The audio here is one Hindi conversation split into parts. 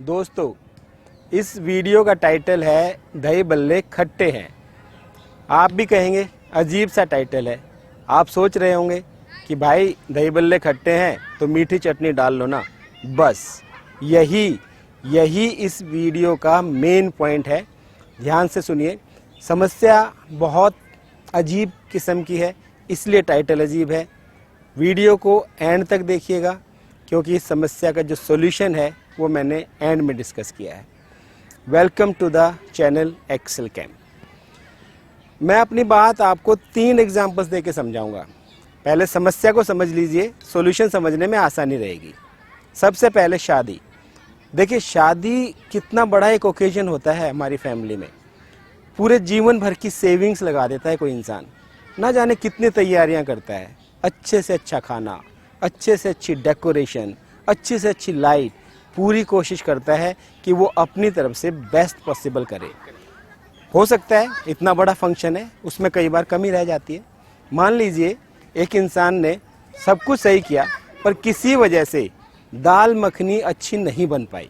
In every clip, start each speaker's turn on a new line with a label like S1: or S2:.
S1: दोस्तों, इस वीडियो का टाइटल है दही बल्ले खट्टे हैं। आप भी कहेंगे अजीब सा टाइटल है। आप सोच रहे होंगे कि भाई दही बल्ले खट्टे हैं तो मीठी चटनी डाल लो ना। बस यही इस वीडियो का मेन पॉइंट है। ध्यान से सुनिए। समस्या बहुत अजीब किस्म की है, इसलिए टाइटल अजीब है। वीडियो को एंड तक देखिएगा, क्योंकि इस समस्या का जो सॉल्यूशन है वो मैंने एंड में डिस्कस किया है। Welcome to the channel Excel Cam. मैं अपनी बात आपको 3 एग्जांपल्स देके समझाऊंगा। पहले समस्या को समझ लीजिए, सॉल्यूशन समझने में आसानी रहेगी। सबसे पहले शादी। देखिए, शादी कितना बड़ा एक ओकेजन होता है हमारी फैमिली में। पूरे जीवन भर की सेविंग्स लगा देता है कोई इंसान, ना जाने कितनी तैयारियां करता है। अच्छे से अच्छा खाना, अच्छे से अच्छी डेकोरेशन, अच्छी से अच्छी लाइट, पूरी कोशिश करता है कि वो अपनी तरफ से बेस्ट पॉसिबल करे। हो सकता है इतना बड़ा फंक्शन है, उसमें कई बार कमी रह जाती है। मान लीजिए एक इंसान ने सब कुछ सही किया, पर किसी वजह से दाल मखनी अच्छी नहीं बन पाई।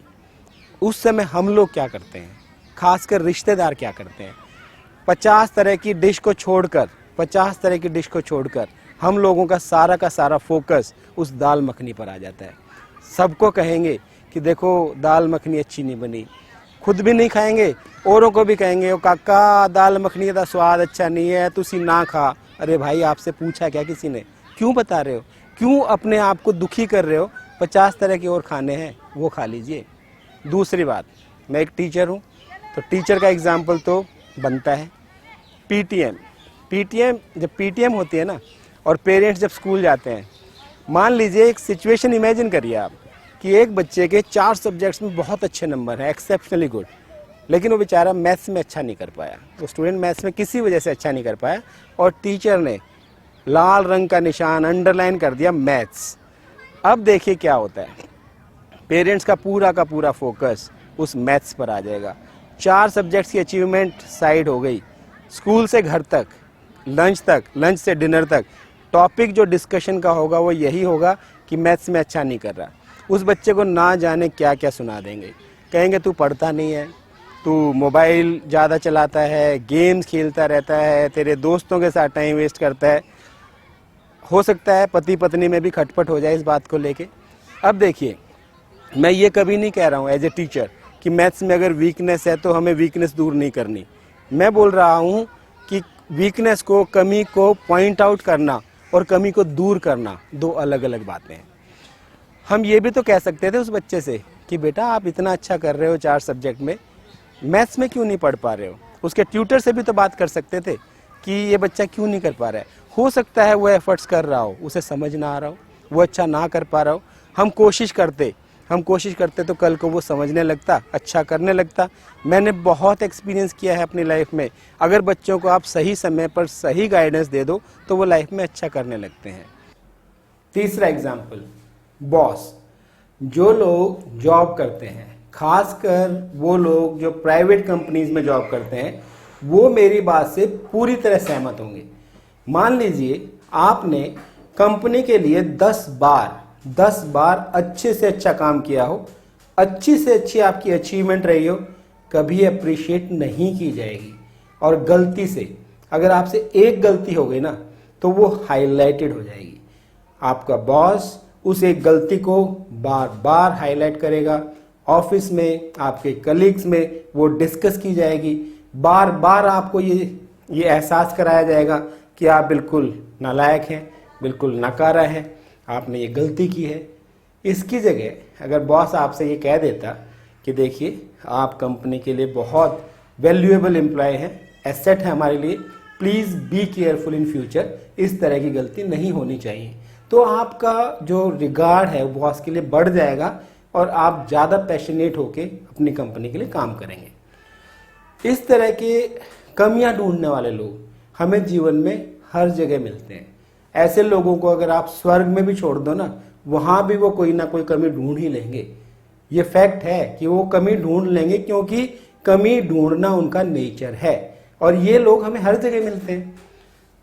S1: उस समय हम लोग क्या करते हैं, खासकर रिश्तेदार क्या करते हैं, 50 तरह की डिश को छोड़कर हम लोगों का सारा फोकस उस दाल मखनी पर आ जाता है। सबको कहेंगे कि देखो दाल मखनी अच्छी नहीं बनी, खुद भी नहीं खाएंगे, औरों को भी कहेंगे ओ काका दाल मखनी का स्वाद अच्छा नहीं है, तुसी ना खा। अरे भाई, आपसे पूछा क्या किसी ने? क्यों बता रहे हो? क्यों अपने आप को दुखी कर रहे हो? 50 तरह के और खाने हैं, वो खा लीजिए। दूसरी बात, मैं एक टीचर हूँ, तो टीचर का एग्जाम्पल तो बनता है। पीटीएम जब पीटीएम होती है ना, और पेरेंट्स जब स्कूल जाते हैं, मान लीजिए एक सिचुएशन इमेजिन करिए आप कि एक बच्चे के 4 सब्जेक्ट्स में बहुत अच्छे नंबर हैं, एक्सेप्शनली गुड, लेकिन वो बेचारा मैथ्स में अच्छा नहीं कर पाया। वो स्टूडेंट मैथ्स में किसी वजह से अच्छा नहीं कर पाया, और टीचर ने लाल रंग का निशान अंडरलाइन कर दिया मैथ्स। अब देखिए क्या होता है, पेरेंट्स का पूरा फोकस उस मैथ्स पर आ जाएगा। 4 सब्जेक्ट्स की अचीवमेंट साइड हो गई। स्कूल से घर तक, लंच से डिनर तक टॉपिक जो डिस्कशन का होगा वो यही होगा कि मैथ्स में अच्छा नहीं कर रहा। उस बच्चे को ना जाने क्या क्या सुना देंगे। कहेंगे तू पढ़ता नहीं है, तू मोबाइल ज़्यादा चलाता है, गेम्स खेलता रहता है, तेरे दोस्तों के साथ टाइम वेस्ट करता है। हो सकता है पति पत्नी में भी खटपट हो जाए इस बात को लेके। अब देखिए, मैं ये कभी नहीं कह रहा हूँ एज ए टीचर कि मैथ्स में अगर वीकनेस है तो हमें वीकनेस दूर नहीं करनी। मैं बोल रहा हूँ कि वीकनेस को, कमी को पॉइंट आउट करना और कमी को दूर करना 2 अलग अलग बातें हैं। हम ये भी तो कह सकते थे उस बच्चे से कि बेटा आप इतना अच्छा कर रहे हो 4 सब्जेक्ट में, मैथ्स में क्यों नहीं पढ़ पा रहे हो। उसके ट्यूटर से भी तो बात कर सकते थे कि ये बच्चा क्यों नहीं कर पा रहा है। हो सकता है वो एफर्ट्स कर रहा हो, उसे समझ ना आ रहा हो, वो अच्छा ना कर पा रहा हो। हम कोशिश करते तो कल को वो समझने लगता, अच्छा करने लगता। मैंने बहुत एक्सपीरियंस किया है अपनी लाइफ में। अगर बच्चों को आप सही समय पर सही गाइडेंस दे दो तो वो लाइफ में अच्छा करने लगते हैं। तीसरा एग्जाम्पल, बॉस। जो लोग जॉब करते हैं, खासकर वो लोग जो प्राइवेट कंपनीज में जॉब करते हैं, वो मेरी बात से पूरी तरह सहमत होंगे। मान लीजिए आपने कंपनी के लिए 10 बार अच्छे से अच्छा काम किया हो, अच्छी से अच्छी आपकी अचीवमेंट रही हो, कभी अप्रिशिएट नहीं की जाएगी। और गलती से अगर आपसे एक गलती हो गई ना, तो वो हाईलाइटेड हो जाएगी। आपका बॉस उस एक गलती को बार बार हाईलाइट करेगा। ऑफिस में, आपके कलीग्स में वो डिस्कस की जाएगी। बार बार आपको ये एहसास कराया जाएगा कि आप बिल्कुल नालायक हैं, बिल्कुल नकारा हैं, आपने ये गलती की है। इसकी जगह अगर बॉस आपसे ये कह देता कि देखिए आप कंपनी के लिए बहुत वैल्यूएबल एम्प्लॉय हैं, एसेट है हमारे लिए, please be careful in future, इस तरह की गलती नहीं होनी चाहिए, तो आपका जो रिगार्ड है वो बॉस के लिए बढ़ जाएगा और आप ज़्यादा पैशनेट होके अपनी कंपनी के लिए काम करेंगे। इस तरह के कमियां ढूंढने वाले लोग हमें जीवन में हर जगह मिलते हैं। ऐसे लोगों को अगर आप स्वर्ग में भी छोड़ दो ना, वहां भी वो कोई ना कोई कमी ढूंढ ही लेंगे। ये फैक्ट है कि वो कमी ढूंढ लेंगे, क्योंकि कमी ढूंढना उनका नेचर है, और ये लोग हमें हर जगह मिलते हैं।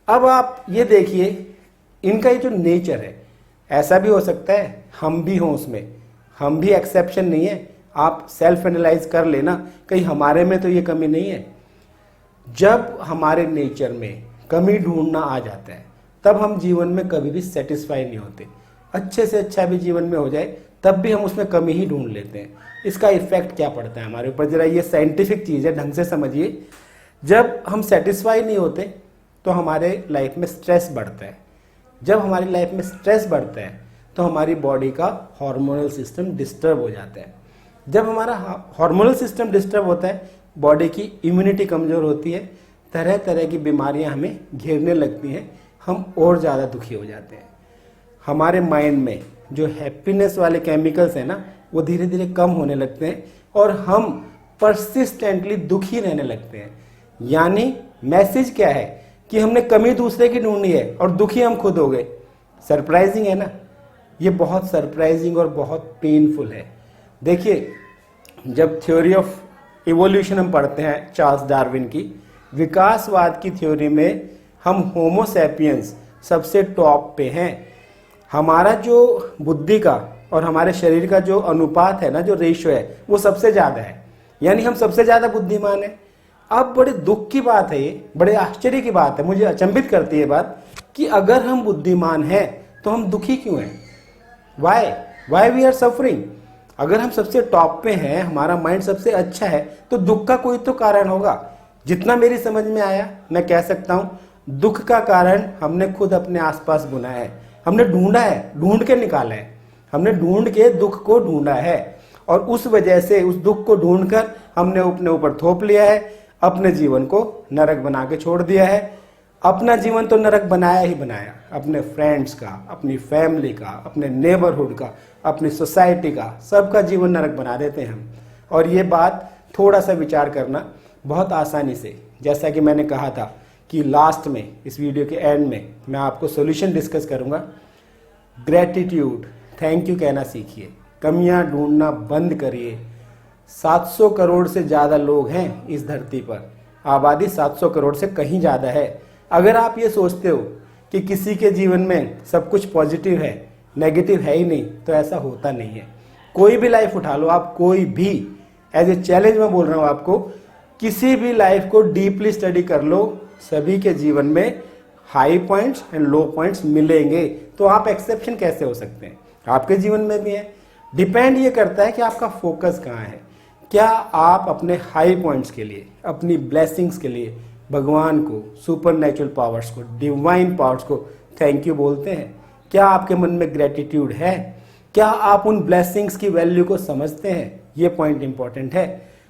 S1: अब आप ये देखिए, इनका ये जो नेचर है, ऐसा भी हो सकता है हम भी हों उसमें, हम भी एक्सेप्शन नहीं है, आप सेल्फ एनालाइज कर लेना, कहीं हमारे में तो ये कमी नहीं है। जब हमारे नेचर में कमी ढूंढना आ जाता है तब हम जीवन में कभी भी सेटिस्फाई नहीं होते। अच्छे से अच्छा भी जीवन में हो जाए तब भी हम उसमें कमी ही ढूंढ लेते हैं। इसका इफेक्ट क्या पड़ता है हमारे ऊपर, जरा ये साइंटिफिक चीज़ है, ढंग से समझिए। जब हम सेटिस्फाई नहीं होते तो हमारे लाइफ में स्ट्रेस बढ़ता है। जब हमारी लाइफ में स्ट्रेस बढ़ता है तो हमारी बॉडी का हार्मोनल सिस्टम डिस्टर्ब हो जाता है। जब हमारा हार्मोनल सिस्टम डिस्टर्ब होता है, बॉडी की इम्यूनिटी कमज़ोर होती है, तरह तरह की बीमारियां हमें घेरने लगती हैं, हम और ज़्यादा दुखी हो जाते हैं। हमारे माइंड में जो हैप्पीनेस वाले केमिकल्स हैं ना, वो धीरे धीरे कम होने लगते हैं और हम परसिस्टेंटली दुखी रहने लगते हैं। यानी मैसेज क्या है कि हमने कमी दूसरे की ढूंढनी है और दुखी हम खुद हो गए। सरप्राइजिंग है ना, ये बहुत सरप्राइजिंग और बहुत पेनफुल है। देखिए, जब थ्योरी ऑफ इवोल्यूशन हम पढ़ते हैं चार्ल्स डार्विन की, विकासवाद की थ्योरी में हम होमो सैपियंस सबसे टॉप पे हैं। हमारा जो बुद्धि का और हमारे शरीर का जो अनुपात है ना, जो रेशियो है, वो सबसे ज़्यादा है। यानी हम सबसे ज़्यादा बुद्धिमान हैं। अब बड़े दुख की बात है, ये बड़े आश्चर्य की बात है, मुझे अचंभित करती है बात कि अगर हम बुद्धिमान हैं तो हम दुखी क्यों हैं? Why we are suffering? अगर हम सबसे टॉप पे हैं, हमारा माइंड सबसे अच्छा है, तो दुख का कोई तो कारण होगा। जितना मेरी समझ में आया, मैं कह सकता हूं दुख का कारण हमने खुद अपने आसपास बुना है, हमने ढूंढा है, ढूंढ के निकाला है, हमने ढूंढ के दुख को ढूंढा है और उस वजह से उस दुख को ढूंढकर हमने अपने ऊपर थोप लिया है, अपने जीवन को नरक बना के छोड़ दिया है। अपना जीवन तो नरक बनाया ही बनाया, अपने फ्रेंड्स का, अपनी फैमिली का, अपने नेबरहुड का, अपनी सोसाइटी का, सबका जीवन नरक बना देते हैं हम। और ये बात थोड़ा सा विचार करना बहुत आसानी से, जैसा कि मैंने कहा था कि लास्ट में, इस वीडियो के एंड में मैं आपको सॉल्यूशन डिस्कस करूंगा। ग्रेटिट्यूड, थैंक यू कहना सीखिए, कमियां ढूंढना बंद करिए। 700 करोड़ से ज़्यादा लोग हैं इस धरती पर, आबादी 700 करोड़ से कहीं ज़्यादा है। अगर आप ये सोचते हो कि किसी के जीवन में सब कुछ पॉजिटिव है, नेगेटिव है ही नहीं, तो ऐसा होता नहीं है। कोई भी लाइफ उठा लो आप, कोई भी, एज ए चैलेंज मैं बोल रहा हूँ आपको, किसी भी लाइफ को डीपली स्टडी कर लो, सभी के जीवन में high points and low points मिलेंगे। तो आप एक्सेप्शन कैसे हो सकते हैं? आपके जीवन में भी है। डिपेंड ये करता है कि आपका फोकस कहाँ है। क्या आप अपने हाई पॉइंट्स के लिए, अपनी ब्लेसिंग्स के लिए भगवान को, सुपर नेचुरल पावर्स को, डिवाइन पावर्स को थैंक यू बोलते हैं? क्या आपके मन में ग्रेटिट्यूड है? क्या आप उन ब्लेसिंग्स की वैल्यू को समझते हैं? ये पॉइंट इंपॉर्टेंट है।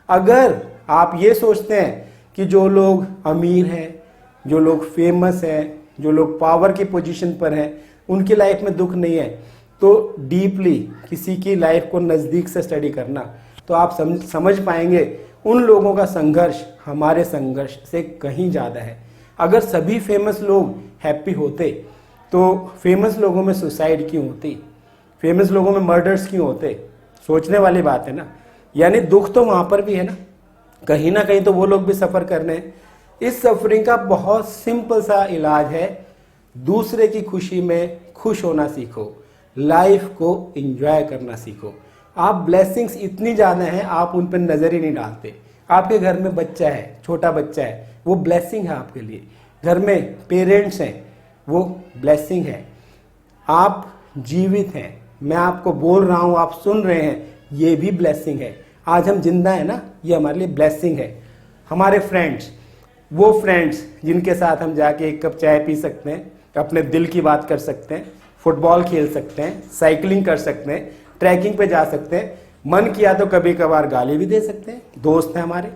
S1: अगर आप ये सोचते हैं कि जो लोग अमीर हैं, जो लोग फेमस हैं, जो लोग पावर की पोजीशन पर हैं, उनकी लाइफ में दुख नहीं है, तो डीपली किसी की लाइफ को नज़दीक से स्टडी करना, तो आप समझ पाएंगे उन लोगों का संघर्ष हमारे संघर्ष से कहीं ज़्यादा है। अगर सभी फेमस लोग हैप्पी होते तो फेमस लोगों में सुसाइड क्यों होती? फेमस लोगों में मर्डर्स क्यों होते? सोचने वाली बात है ना। यानी दुख तो वहाँ पर भी है ना कहीं तो वो लोग भी सफ़र कर रहे हैं। इस सफरिंग का बहुत सिंपल सा इलाज है, दूसरे की खुशी में खुश होना सीखो, लाइफ को एंजॉय करना सीखो। आप ब्लेसिंग्स इतनी ज़्यादा हैं, आप उन पर नज़र ही नहीं डालते। आपके घर में बच्चा है, छोटा बच्चा है, वो ब्लेसिंग है आपके लिए। घर में पेरेंट्स हैं, वो ब्लेसिंग है। आप जीवित हैं, मैं आपको बोल रहा हूँ, आप सुन रहे हैं, ये भी ब्लेसिंग है। आज हम जिंदा हैं ना, ये हमारे लिए ब्लेसिंग है। हमारे फ्रेंड्स, वो फ्रेंड्स जिनके साथ हम जाके एक कप चाय पी सकते हैं, अपने दिल की बात कर सकते हैं, फुटबॉल खेल सकते हैं, साइकिलिंग कर सकते हैं, ट्रैकिंग पे जा सकते हैं, मन किया तो कभी कभार गाली भी दे सकते हैं, दोस्त हैं हमारे,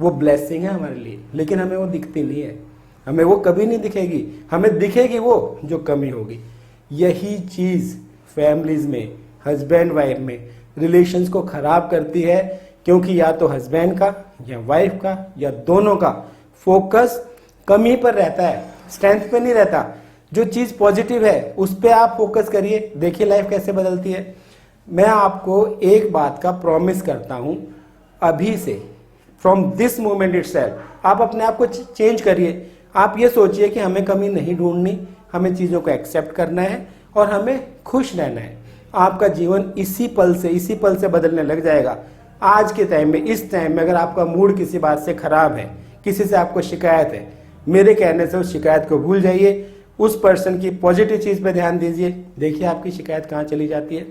S1: वो ब्लेसिंग है हमारे लिए। लेकिन हमें वो दिखती नहीं है, हमें वो कभी नहीं दिखेगी, हमें दिखेगी वो जो कमी होगी। यही चीज़ फैमिलीज में, हस्बैंड वाइफ में रिलेशंस को खराब करती है, क्योंकि या तो हस्बैंड का या वाइफ का या दोनों का फोकस कमी पर रहता है, स्ट्रेंथ पे नहीं रहता। जो चीज़ पॉजिटिव है उस पर आप फोकस करिए, देखिए लाइफ कैसे बदलती है। मैं आपको एक बात का प्रॉमिस करता हूं, अभी से, फ्रॉम दिस मोमेंट इटसेल्फ आप अपने आप को चेंज करिए। आप ये सोचिए कि हमें कमी नहीं ढूंढनी, हमें चीज़ों को एक्सेप्ट करना है और हमें खुश रहना है। आपका जीवन इसी पल से बदलने लग जाएगा। आज के टाइम में, इस टाइम में अगर आपका मूड किसी बात से खराब है, किसी से आपको शिकायत है, मेरे कहने से उस शिकायत को भूल जाइए, उस पर्सन की पॉजिटिव चीज पे ध्यान दीजिए, देखिए आपकी शिकायत कहाँ चली जाती है।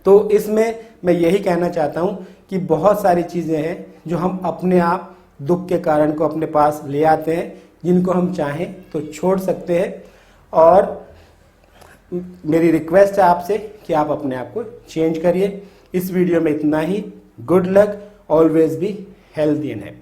S1: तो इसमें मैं यही कहना चाहता हूं कि बहुत सारी चीजें हैं जो हम अपने आप दुख के कारण को अपने पास ले आते हैं, जिनको हम चाहें तो छोड़ सकते हैं। और मेरी रिक्वेस्ट है आपसे कि आप अपने आप को चेंज करिए। इस वीडियो में इतना ही। Good luck, always be healthy and happy.